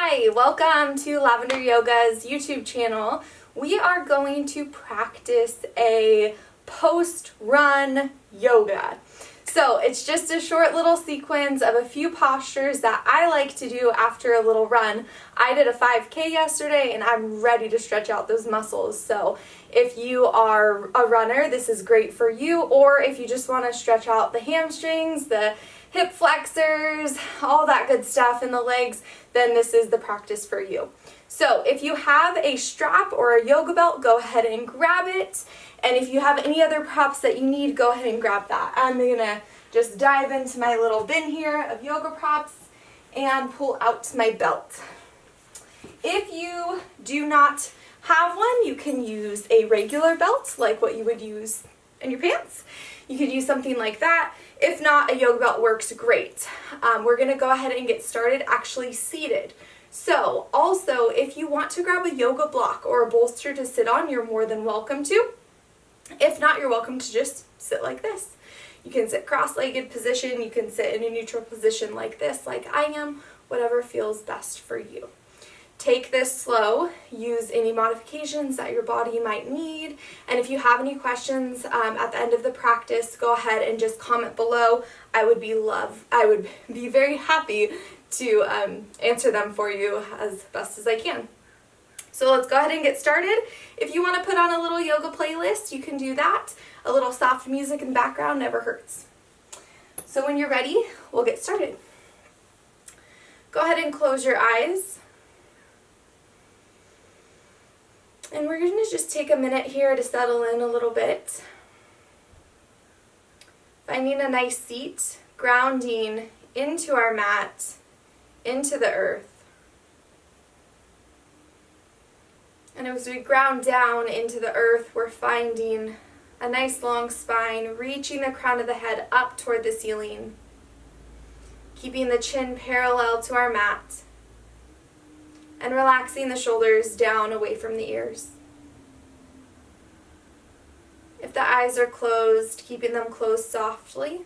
Hi, welcome to Lavender Yoga's YouTube channel. We are going to practice a post-run yoga. So it's just a short little sequence of a few postures that I like to do after a little run. I did a 5K yesterday and I'm ready to stretch out those muscles. So if you are a runner, this is great for you. Or if you just want to stretch out the hamstrings, the hip flexors, all that good stuff in the legs, then this is the practice for you. So if you have a strap or a yoga belt, go ahead and grab it. And if you have any other props that you need, go ahead and grab that. I'm gonna just dive into my little bin here of yoga props and pull out my belt. If you do not have one, you can use a regular belt like what you would use in your pants. You could use something like that. If not, a yoga belt works great. We're gonna go ahead and get started actually seated. So also, if you want to grab a yoga block or a bolster to sit on, you're more than welcome to. If not, you're welcome to just sit like this. You can sit cross-legged position, you can sit in a neutral position like this, like I am, whatever feels best for you. Take this slow, use any modifications that your body might need, and if you have any questions at the end of the practice, go ahead and just comment below. I would be very happy to answer them for you as best as I can. So let's go ahead and get started. If you want to put on a little yoga playlist, you can do that. A little soft music in the background never hurts. So when you're ready, we'll get started. Go ahead and close your eyes. And we're going to just take a minute here to settle in a little bit. Finding a nice seat, grounding into our mat, into the earth. And as we ground down into the earth, we're finding a nice long spine, reaching the crown of the head up toward the ceiling, keeping the chin parallel to our mat, and relaxing the shoulders down away from the ears. If the eyes are closed, keeping them closed softly.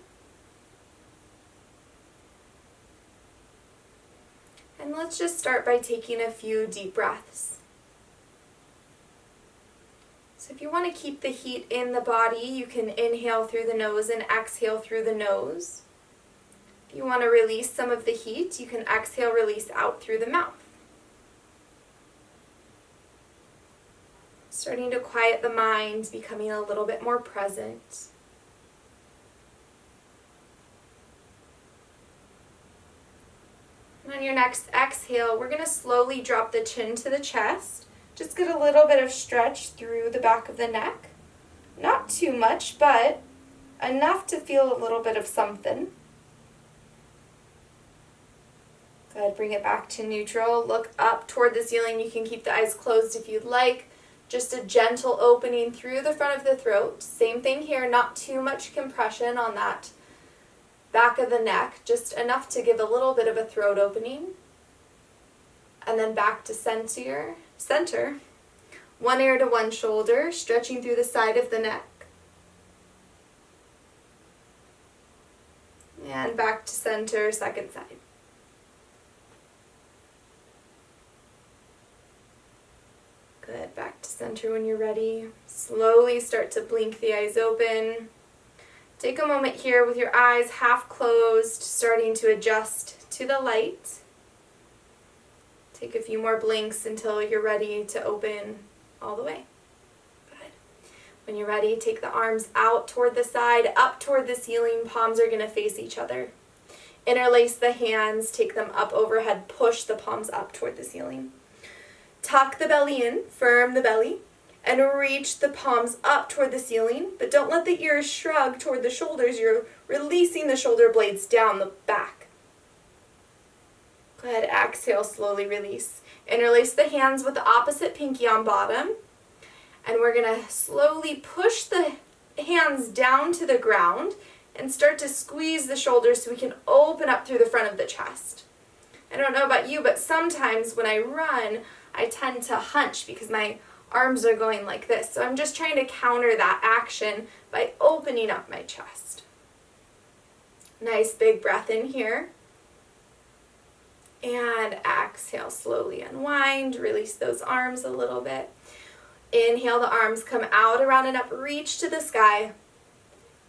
And let's just start by taking a few deep breaths. So if you want to keep the heat in the body, you can inhale through the nose and exhale through the nose. If you want to release some of the heat, you can exhale, release out through the mouth. Starting to quiet the mind, becoming a little bit more present. And on your next exhale, we're going to slowly drop the chin to the chest. Just get a little bit of stretch through the back of the neck. Not too much, but enough to feel a little bit of something. Go ahead, bring it back to neutral. Look up toward the ceiling. You can keep the eyes closed if you'd like. Just a gentle opening through the front of the throat. Same thing here, not too much compression on that back of the neck. Just enough to give a little bit of a throat opening. And then back to center. One ear to one shoulder, stretching through the side of the neck. And back to center, second side. Good, back to center when you're ready. Slowly start to blink the eyes open. Take a moment here with your eyes half closed, starting to adjust to the light. Take a few more blinks until you're ready to open all the way. Good. When you're ready, take the arms out toward the side, up toward the ceiling. Palms are going to face each other. Interlace the hands, take them up overhead, push the palms up toward the ceiling. Tuck the belly in, firm the belly, and reach the palms up toward the ceiling, but don't let the ears shrug toward the shoulders. You're releasing the shoulder blades down the back. Go ahead, exhale, slowly release. Interlace the hands with the opposite pinky on bottom. And we're going to slowly push the hands down to the ground and start to squeeze the shoulders so we can open up through the front of the chest. I don't know about you, but sometimes when I run, I tend to hunch because my arms are going like this. So I'm just trying to counter that action by opening up my chest. Nice big breath in here. And exhale. Exhale, slowly unwind, release those arms a little bit. Inhale, the arms come out, around and up, reach to the sky.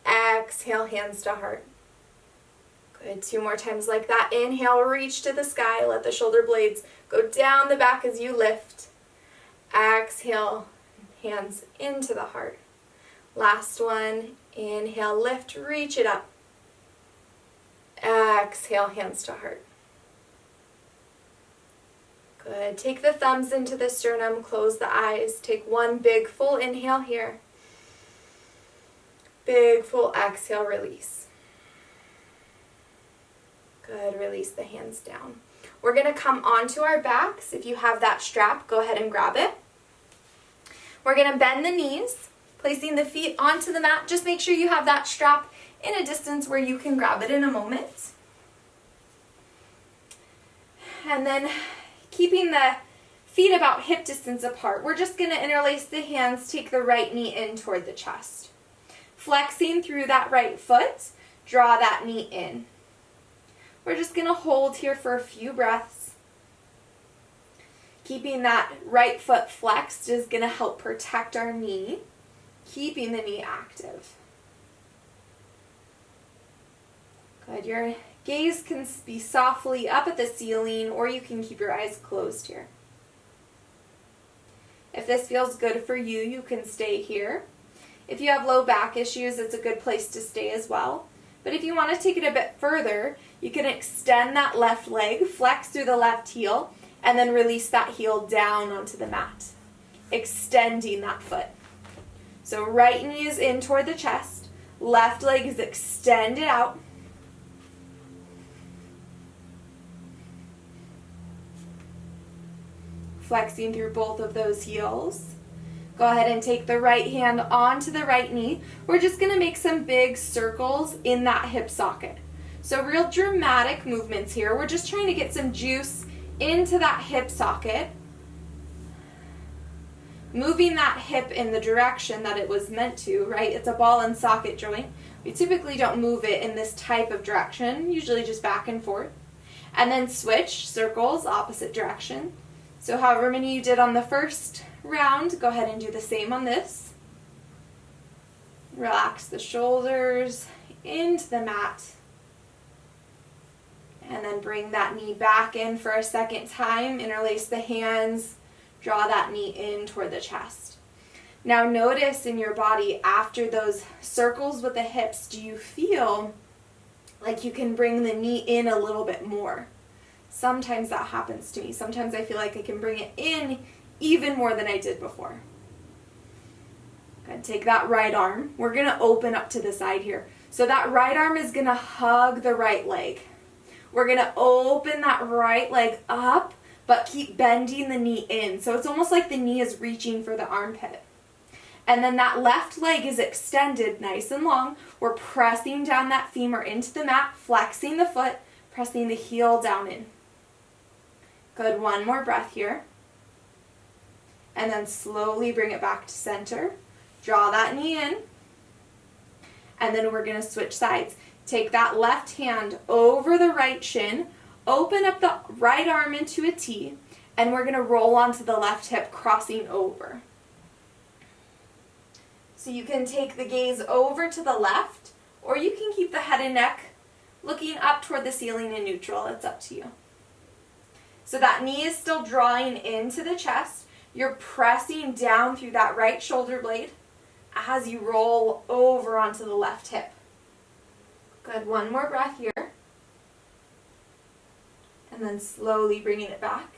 Exhale, hands to heart. Good, 2 more times like that. Inhale, reach to the sky, let the shoulder blades go down the back as you lift. Exhale, hands into the heart. Last one, inhale, lift, reach it up. Exhale, hands to heart. Good. Take the thumbs into the sternum, close the eyes. Take one big full inhale here. Big full exhale, release. Good. Release the hands down. We're going to come onto our backs. If you have that strap, go ahead and grab it. We're going to bend the knees, placing the feet onto the mat. Just make sure you have that strap in a distance where you can grab it in a moment. And then keeping the feet about hip distance apart, we're just going to interlace the hands, take the right knee in toward the chest. Flexing through that right foot, draw that knee in. We're just going to hold here for a few breaths. Keeping that right foot flexed is going to help protect our knee, keeping the knee active. Good. Your gaze can be softly up at the ceiling, or you can keep your eyes closed here. If this feels good for you, you can stay here. If you have low back issues, it's a good place to stay as well. But if you want to take it a bit further, you can extend that left leg, flex through the left heel, and then release that heel down onto the mat, extending that foot. So right knee is in toward the chest, left leg is extended out. Flexing through both of those heels. Go ahead and take the right hand onto the right knee. We're just going to make some big circles in that hip socket. So real dramatic movements here. We're just trying to get some juice into that hip socket. Moving that hip in the direction that it was meant to, right? It's a ball and socket joint. We typically don't move it in this type of direction, usually just back and forth. And then switch, circles, opposite direction. So however many you did on the first round, go ahead and do the same on this. Relax the shoulders into the mat. And then bring that knee back in for a second time. Interlace the hands. Draw that knee in toward the chest. Now notice in your body after those circles with the hips, do you feel like you can bring the knee in a little bit more? Sometimes that happens to me. Sometimes I feel like I can bring it in even more than I did before. Good. Take that right arm. We're going to open up to the side here. So that right arm is going to hug the right leg. We're going to open that right leg up, but keep bending the knee in. So it's almost like the knee is reaching for the armpit. And then that left leg is extended nice and long. We're pressing down that femur into the mat, flexing the foot, pressing the heel down in. Good, one more breath here. And then slowly bring it back to center. Draw that knee in. And then we're going to switch sides. Take that left hand over the right shin. Open up the right arm into a T. And we're going to roll onto the left hip, crossing over. So you can take the gaze over to the left, or you can keep the head and neck looking up toward the ceiling in neutral. It's up to you. So that knee is still drawing into the chest. You're pressing down through that right shoulder blade as you roll over onto the left hip. Good, one more breath here. And then slowly bringing it back.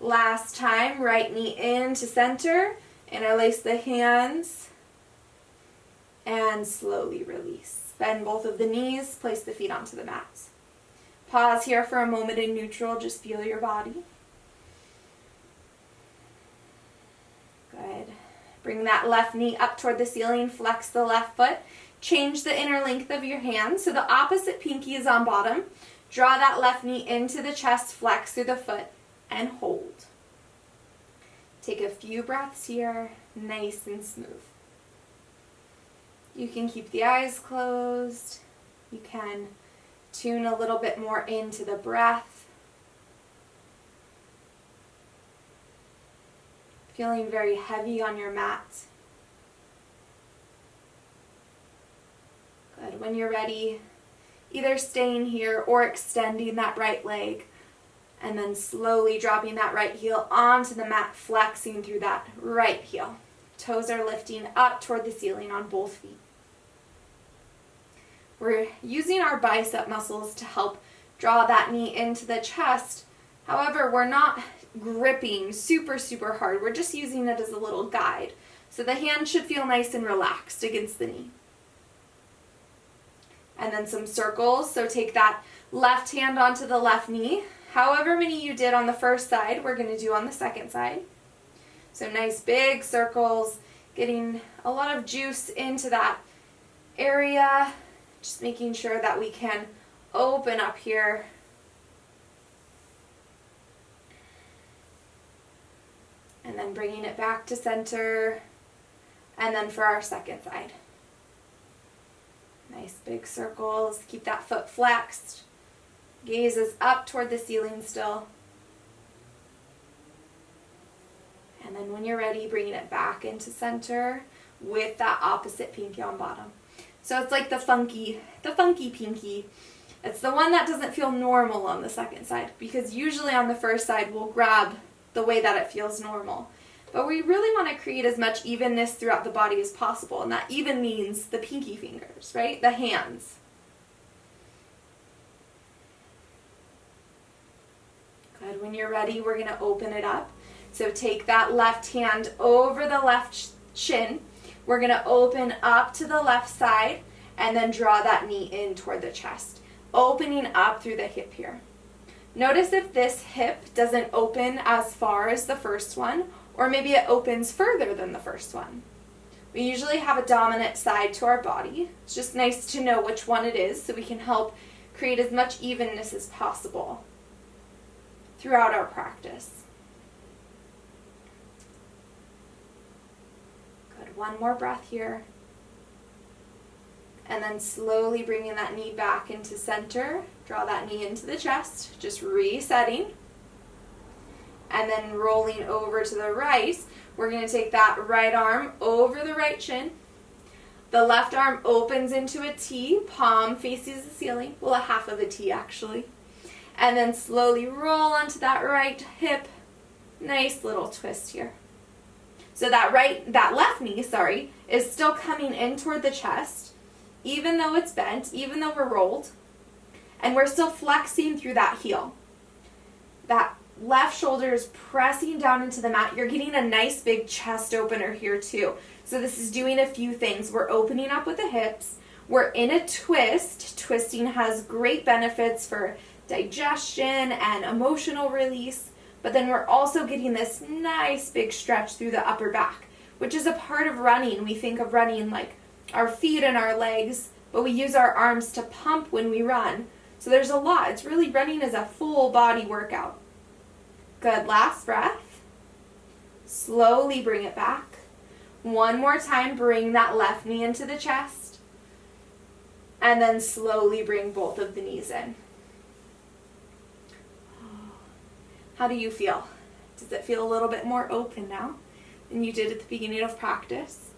Last time, right knee into center. Interlace the hands. And slowly release. Bend both of the knees, place the feet onto the mat. Pause here for a moment in neutral, just feel your body. Good. Bring that left knee up toward the ceiling, flex the left foot. Change the inner length of your hands so the opposite pinky is on bottom. Draw that left knee into the chest, flex through the foot, and hold. Take a few breaths here, nice and smooth. You can keep the eyes closed. You can tune a little bit more into the breath. feeling very heavy on your mat. Good. When you're ready, either staying here or extending that right leg, and then slowly dropping that right heel onto the mat, flexing through that right heel. Toes are lifting up toward the ceiling on both feet. We're using our bicep muscles to help draw that knee into the chest. However, we're not gripping super, super hard. We're just using it as a little guide. So the hand should feel nice and relaxed against the knee. And then some circles. So take that left hand onto the left knee. However many you did on the first side, we're going to do on the second side. So nice big circles, getting a lot of juice into that area. Just making sure that we can open up here. And then bringing it back to center. And then for our second side. Nice big circles. Keep that foot flexed. Gaze is up toward the ceiling still. And then when you're ready, bringing it back into center with that opposite pinky on bottom. So it's like the funky pinky. It's the one that doesn't feel normal on the second side, because usually on the first side we'll grab the way that it feels normal. But we really want to create as much evenness throughout the body as possible, and that even means the pinky fingers, right? The hands. Good. When you're ready, we're going to open it up. So take that left hand over the left shin. We're going to open up to the left side and then draw that knee in toward the chest, opening up through the hip here. Notice if this hip doesn't open as far as the first one, or maybe it opens further than the first one. We usually have a dominant side to our body. It's just nice to know which one it is so we can help create as much evenness as possible throughout our practice. Good. One more breath here. And then slowly bringing that knee back into center. Draw that knee into the chest, just resetting. And then rolling over to the right, we're going to take that right arm over the right shin. The left arm opens into a T, palm faces the ceiling. Well, a half of a T actually. And then slowly roll onto that right hip. Nice little twist here. So that left knee, is still coming in toward the chest, even though it's bent, even though we're rolled. And we're still flexing through that heel. That left shoulder is pressing down into the mat. You're getting a nice big chest opener here too. So this is doing a few things. We're opening up with the hips. We're in a twist. Twisting has great benefits for digestion and emotional release. But then we're also getting this nice big stretch through the upper back, which is a part of running. We think of running like our feet and our legs, but we use our arms to pump when we run. So there's a lot. It's really running as a full body workout. Good. Last breath. Slowly bring it back. One more time, bring that left knee into the chest. And then slowly bring both of the knees in. How do you feel? Does it feel a little bit more open now than you did at the beginning of practice?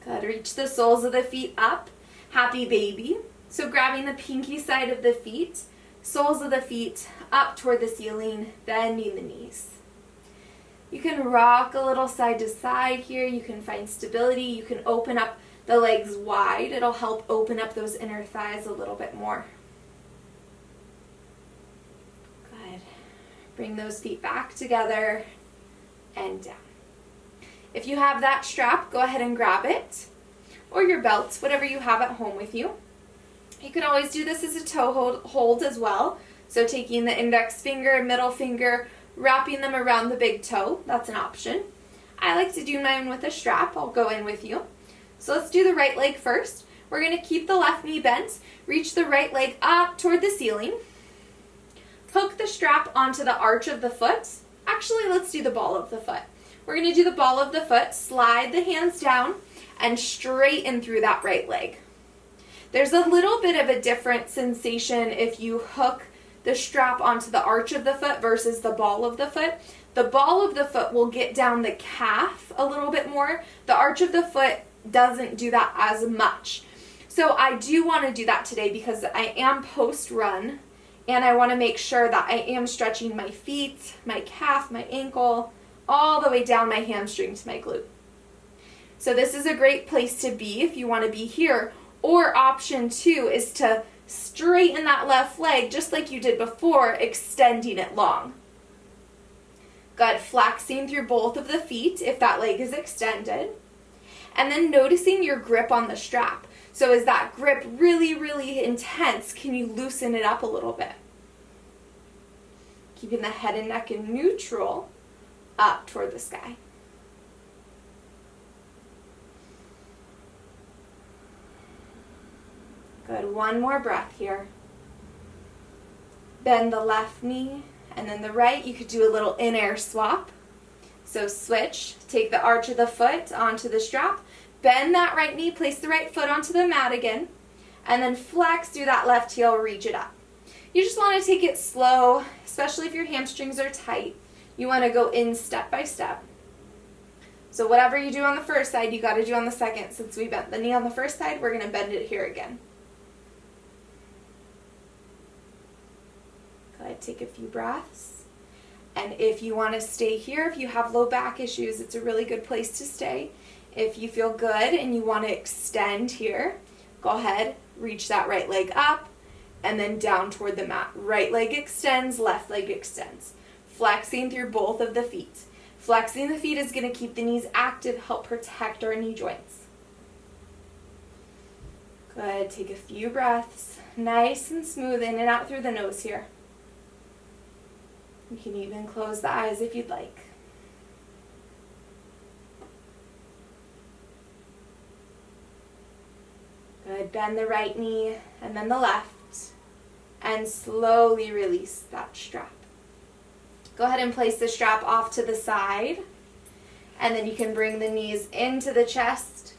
Good. Reach the soles of the feet up. Happy baby. So grabbing the pinky side of the feet, soles of the feet up toward the ceiling, bending the knees. You can rock a little side to side here. You can find stability. You can open up the legs wide. It'll help open up those inner thighs a little bit more. Good. Bring those feet back together and down. If you have that strap, go ahead and grab it, or your belts, whatever you have at home with you. You can always do this as a toe hold as well. So taking the index finger and middle finger, wrapping them around the big toe, that's an option. I like to do mine with a strap. I'll go in with you. So let's do the right leg first. We're going to keep the left knee bent, reach the right leg up toward the ceiling, hook the strap onto the arch of the foot. Actually, let's do the ball of the foot. We're going to do the ball of the foot, slide the hands down, and straighten through that right leg. There's a little bit of a different sensation if you hook the strap onto the arch of the foot versus the ball of the foot. The ball of the foot will get down the calf a little bit more. The arch of the foot doesn't do that as much. So I do want to do that today because I am post-run, and I want to make sure that I am stretching my feet, my calf, my ankle, all the way down my hamstring to my glute. So this is a great place to be if you want to be here. Or option 2 is to straighten that left leg just like you did before, extending it long. Good, flexing through both of the feet if that leg is extended. And then noticing your grip on the strap. So is that grip really, really intense? Can you loosen it up a little bit? Keeping the head and neck in neutral, up toward the sky. Good, one more breath here. Bend the left knee and then the right. You could do a little in-air swap. So switch, take the arch of the foot onto the strap, bend that right knee, place the right foot onto the mat again, and then flex through that left heel, reach it up. You just want to take it slow, especially if your hamstrings are tight. You want to go in step by step. So whatever you do on the first side, you got to do on the second. Since we bent the knee on the first side, we're going to bend it here again. Go ahead, take a few breaths. And if you want to stay here, if you have low back issues, it's a really good place to stay. If you feel good and you want to extend here, go ahead, reach that right leg up and then down toward the mat. Right leg extends, left leg extends. Flexing through both of the feet. Flexing the feet is going to keep the knees active, help protect our knee joints. Good, take a few breaths. Nice and smooth in and out through the nose here. You can even close the eyes if you'd like. Good, bend the right knee and then the left. And slowly release that strap. Go ahead and place the strap off to the side. And then you can bring the knees into the chest.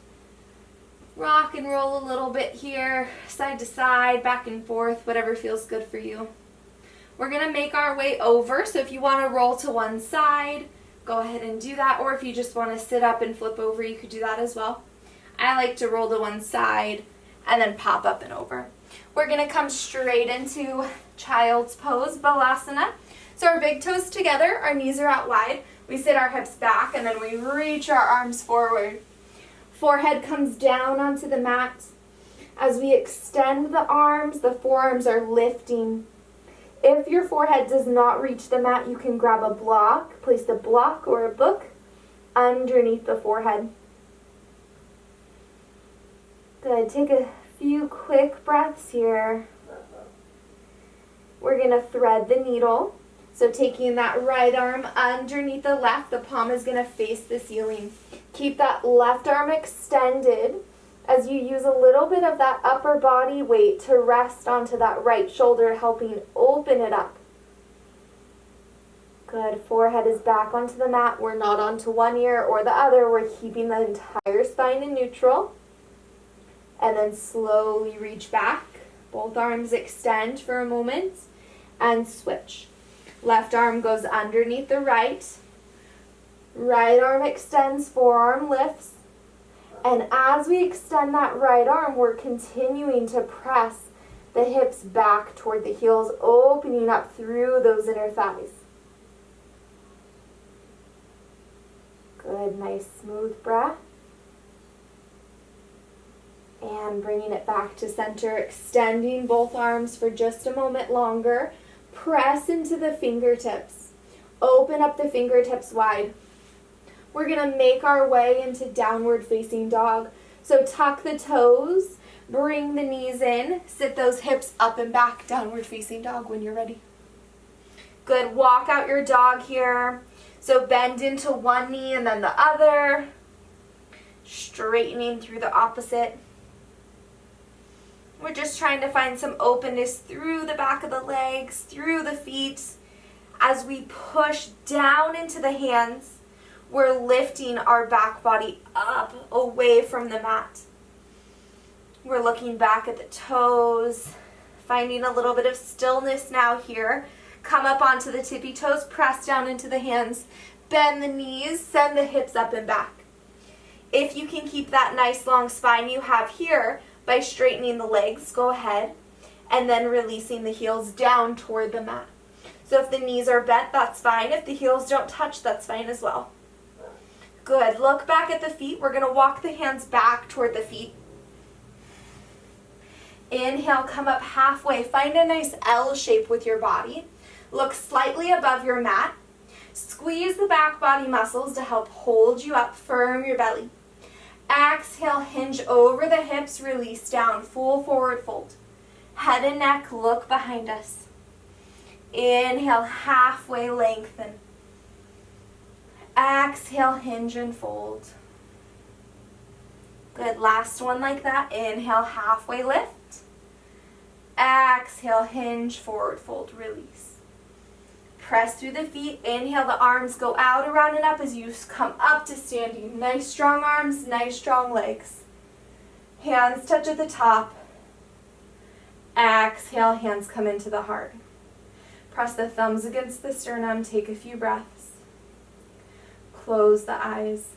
Rock and roll a little bit here, side to side, back and forth, whatever feels good for you. We're going to make our way over, so if you want to roll to one side, go ahead and do that. Or if you just want to sit up and flip over, you could do that as well. I like to roll to one side and then pop up and over. We're going to come straight into child's pose, balasana. So our big toes together, our knees are out wide. We sit our hips back and then we reach our arms forward. Forehead comes down onto the mat. As we extend the arms, the forearms are lifting. If your forehead does not reach the mat, you can grab a block, place a block or a book underneath the forehead. Good, take a few quick breaths here. We're going to thread the needle. So taking that right arm underneath the left, the palm is going to face the ceiling. Keep that left arm extended as you use a little bit of that upper body weight to rest onto that right shoulder, helping open it up. Good. Forehead is back onto the mat. We're not onto one ear or the other. We're keeping the entire spine in neutral. And then slowly reach back. Both arms extend for a moment and switch. Left arm goes underneath the right. Right arm extends, forearm lifts. And as we extend that right arm, we're continuing to press the hips back toward the heels, opening up through those inner thighs. Good, nice smooth breath. And bringing it back to center, extending both arms for just a moment longer. Press into the fingertips. Open up the fingertips wide. We're going to make our way into downward facing dog. So tuck the toes, bring the knees in, sit those hips up and back, downward facing dog when you're ready. Good, walk out your dog here. So bend into one knee and then the other, straightening through the opposite. We're just trying to find some openness through the back of the legs, through the feet. As we push down into the hands, we're lifting our back body up away from the mat. We're looking back at the toes, Finding a little bit of stillness now here. Come up onto the tippy toes, press down into the hands, bend the knees, send the hips up and back. If you can keep that nice long spine you have here by straightening the legs, go ahead, and then releasing the heels down toward the mat. So if the knees are bent, that's fine. If the heels don't touch, that's fine as well. Good. Look back at the feet. We're going to walk the hands back toward the feet. Inhale, come up halfway. Find a nice L shape with your body. Look slightly above your mat. Squeeze the back body muscles to help hold you up. Firm your belly. Exhale, hinge over the hips, release down, full forward fold. Head and neck look behind us. Inhale, halfway lengthen. Exhale, hinge and fold. Good, last one like that. Inhale, halfway lift. Exhale, hinge, forward fold, release. Press through the feet. Inhale, the arms go out, around, and up as you come up to standing. Nice strong arms, nice strong legs. Hands touch at the top. Exhale, hands come into the heart. Press the thumbs against the sternum. Take a few breaths. Close the eyes.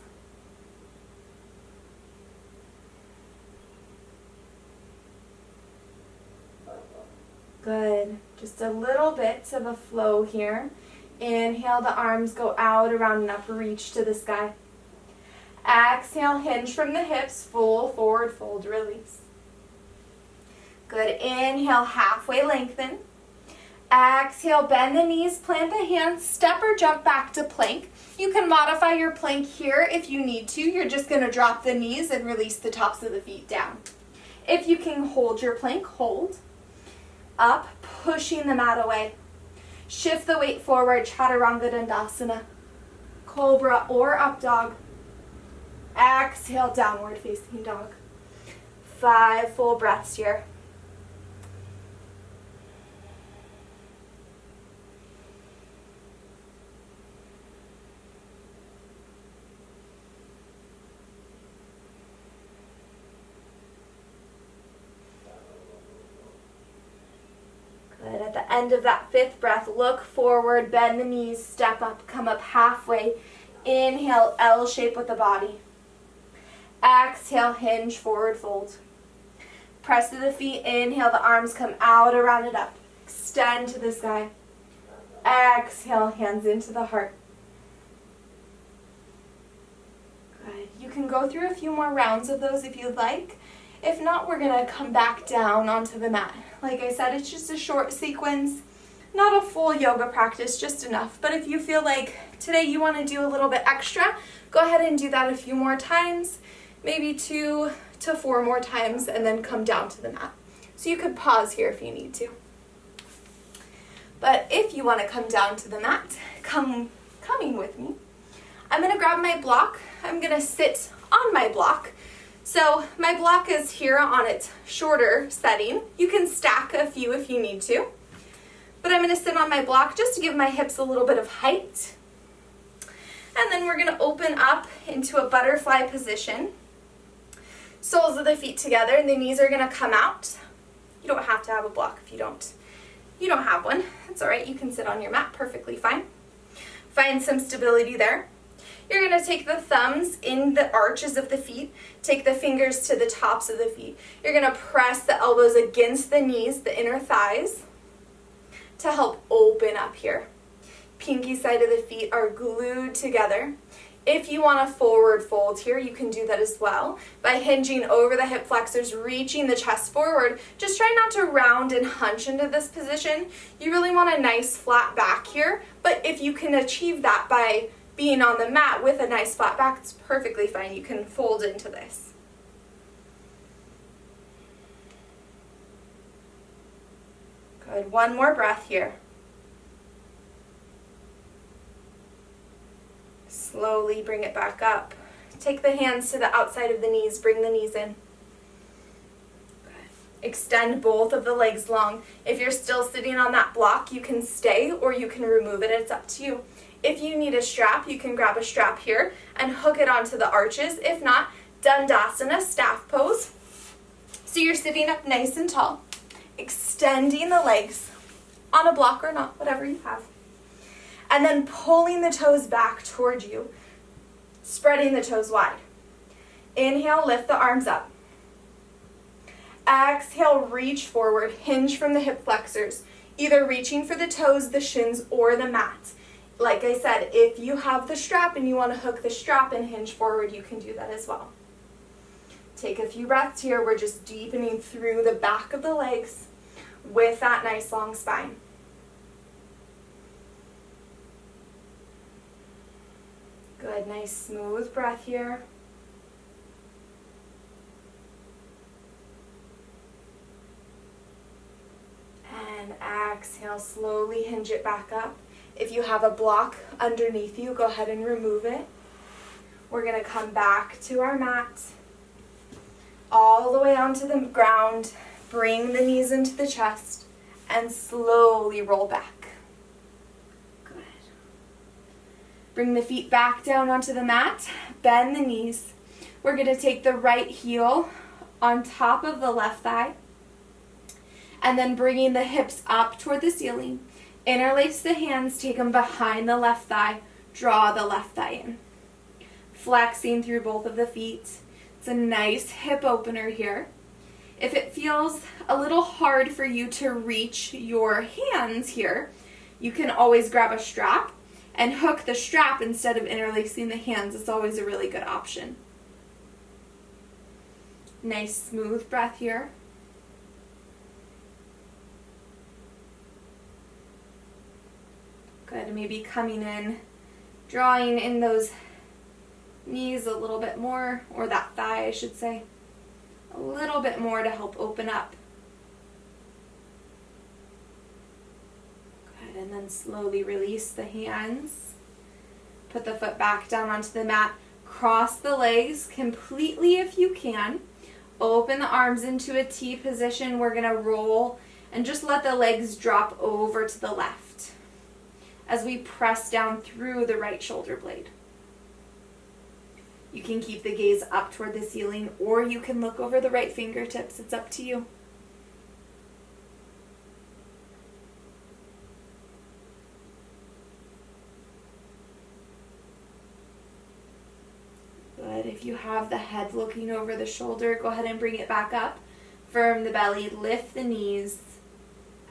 Good. Just a little bit of a flow here. Inhale, the arms go out, around, and up, reach to the sky. Exhale, hinge from the hips, full forward fold, release. Good. Inhale, halfway lengthen. Exhale, bend the knees, plant the hands, step or jump back to plank. You can modify your plank here if you need to. You're just going to drop the knees and release the tops of the feet down. If you can hold your plank, hold. Up, pushing the mat away. Shift the weight forward, Chaturanga Dandasana. Cobra or up dog. Exhale, downward facing dog. 5 full breaths here. Good. At the end of that 5th breath, look forward, bend the knees, step up, come up halfway. Inhale, L shape with the body. Exhale, hinge, forward fold. Press to the feet. Inhale, the arms come out, around and up. Extend to the sky. Exhale, hands into the heart. Good. You can go through a few more rounds of those if you'd like. If not, we're going to come back down onto the mat. Like I said, it's just a short sequence, not a full yoga practice, just enough. But if you feel like today you want to do a little bit extra, go ahead and do that a few more times, maybe 2 to 4 more times, and then come down to the mat. So you could pause here if you need to. But if you want to come down to the mat, coming with me, I'm going to grab my block. I'm going to sit on my block. So my block is here on its shorter setting. You can stack a few if you need to. But I'm going to sit on my block just to give my hips a little bit of height. And then we're going to open up into a butterfly position. Soles of the feet together and the knees are going to come out. You don't have to have a block if you don't have one. That's all right. You can sit on your mat perfectly fine. Find some stability there. You're going to take the thumbs in the arches of the feet, take the fingers to the tops of the feet. You're going to press the elbows against the knees, the inner thighs, to help open up here. Pinky side of the feet are glued together. If you want a forward fold here, you can do that as well by hinging over the hip flexors, reaching the chest forward. Just try not to round and hunch into this position. You really want a nice flat back here, but if you can achieve that by being on the mat with a nice flat back, it's perfectly fine. You can fold into this. Good. One more breath here. Slowly bring it back up. Take the hands to the outside of the knees. Bring the knees in. Good. Extend both of the legs long. If you're still sitting on that block, you can stay or you can remove it. It's up to you. If you need a strap, you can grab a strap here and hook it onto the arches. If not, Dandasana, staff pose. So you're sitting up nice and tall. extending the legs on a block or not, whatever you have. And then pulling the toes back toward you, spreading the toes wide. Inhale, lift the arms up. Exhale, reach forward, hinge from the hip flexors, either reaching for the toes, the shins, or the mat. Like I said, if you have the strap and you want to hook the strap and hinge forward, you can do that as well. Take a few breaths here. We're just deepening through the back of the legs with that nice long spine. Good, nice smooth breath here. And exhale, slowly hinge it back up. If you have a block underneath you, go ahead and remove it. We're going to come back to our mat, all the way onto the ground. Bring the knees into the chest and slowly roll back. Good. Bring the feet back down onto the mat. Bend the knees. We're going to take the right heel on top of the left thigh, and then bringing the hips up toward the ceiling. Interlace the hands, take them behind the left thigh, draw the left thigh in. Flexing through both of the feet. It's a nice hip opener here. If it feels a little hard for you to reach your hands here, you can always grab a strap and hook the strap instead of interlacing the hands. It's always a really good option. Nice smooth breath here. Good, maybe coming in, drawing in those knees a little bit more, or that thigh I should say, a little bit more to help open up. Good, and then slowly release the hands. Put the foot back down onto the mat. Cross the legs completely if you can. Open the arms into a T position. We're going to roll and just let the legs drop over to the left as we press down through the right shoulder blade. You can keep the gaze up toward the ceiling, or you can look over the right fingertips. It's up to you. Good. If you have the head looking over the shoulder, go ahead and bring it back up. Firm the belly, lift the knees,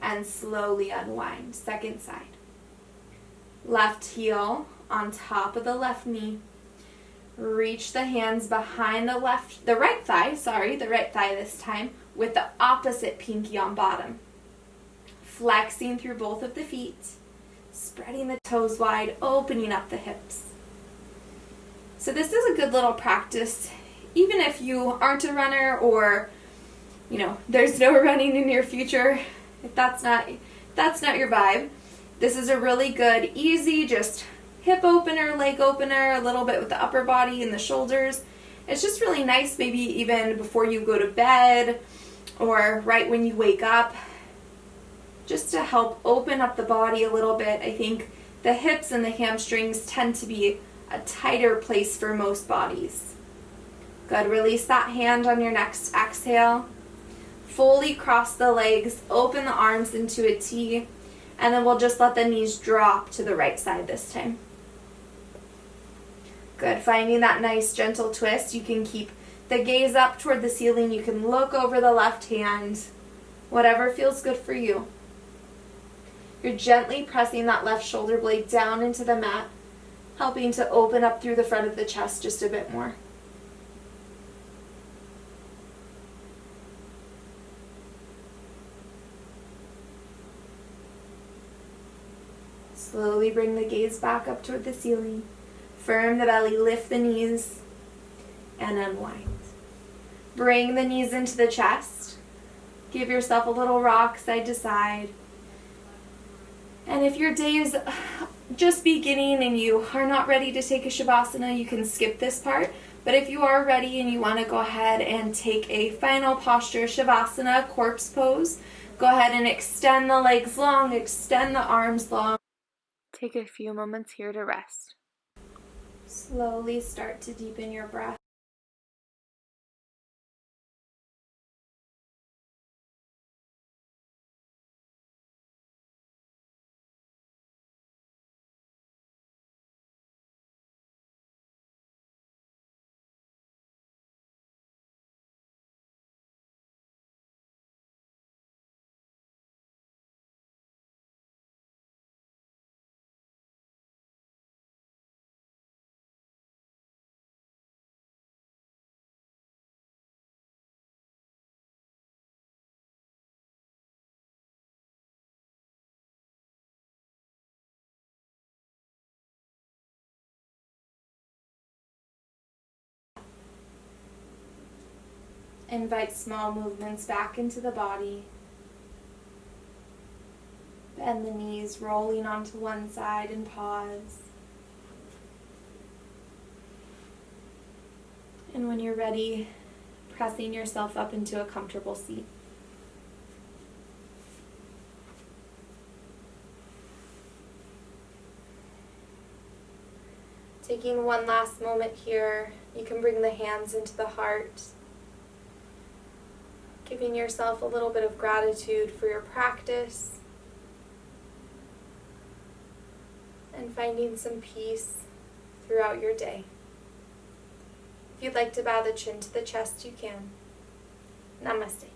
and slowly unwind. Second side. Left heel on top of the left knee. Reach the hands behind the right thigh this time, with the opposite pinky on bottom. Flexing through both of the feet, spreading the toes wide, opening up the hips. So this is a good little practice, even if you aren't a runner, or there's no running in your future. If that's not your vibe, this is a really good, easy, just hip opener, leg opener, a little bit with the upper body and the shoulders. It's just really nice, maybe even before you go to bed or right when you wake up, just to help open up the body a little bit. I think the hips and the hamstrings tend to be a tighter place for most bodies. Good. Release that hand on your next exhale. Fully cross the legs, open the arms into a T, and then we'll just let the knees drop to the right side this time. Good. Finding that nice gentle twist. You can keep the gaze up toward the ceiling. You can look over the left hand. Whatever feels good for you. You're gently pressing that left shoulder blade down into the mat, helping to open up through the front of the chest just a bit more. Slowly bring the gaze back up toward the ceiling. Firm the belly, lift the knees, and unwind. Bring the knees into the chest. Give yourself a little rock side to side. And if your day is just beginning and you are not ready to take a Shavasana, you can skip this part. But if you are ready and you want to go ahead and take a final posture, Shavasana, corpse pose, go ahead and extend the legs long, extend the arms long. Take a few moments here to rest. Slowly start to deepen your breath. Invite small movements back into the body. Bend the knees, rolling onto one side, and pause. And when you're ready, pressing yourself up into a comfortable seat. Taking one last moment here, you can bring the hands into the heart, giving yourself a little bit of gratitude for your practice, and finding some peace throughout your day. If you'd like to bow the chin to the chest, you can. Namaste.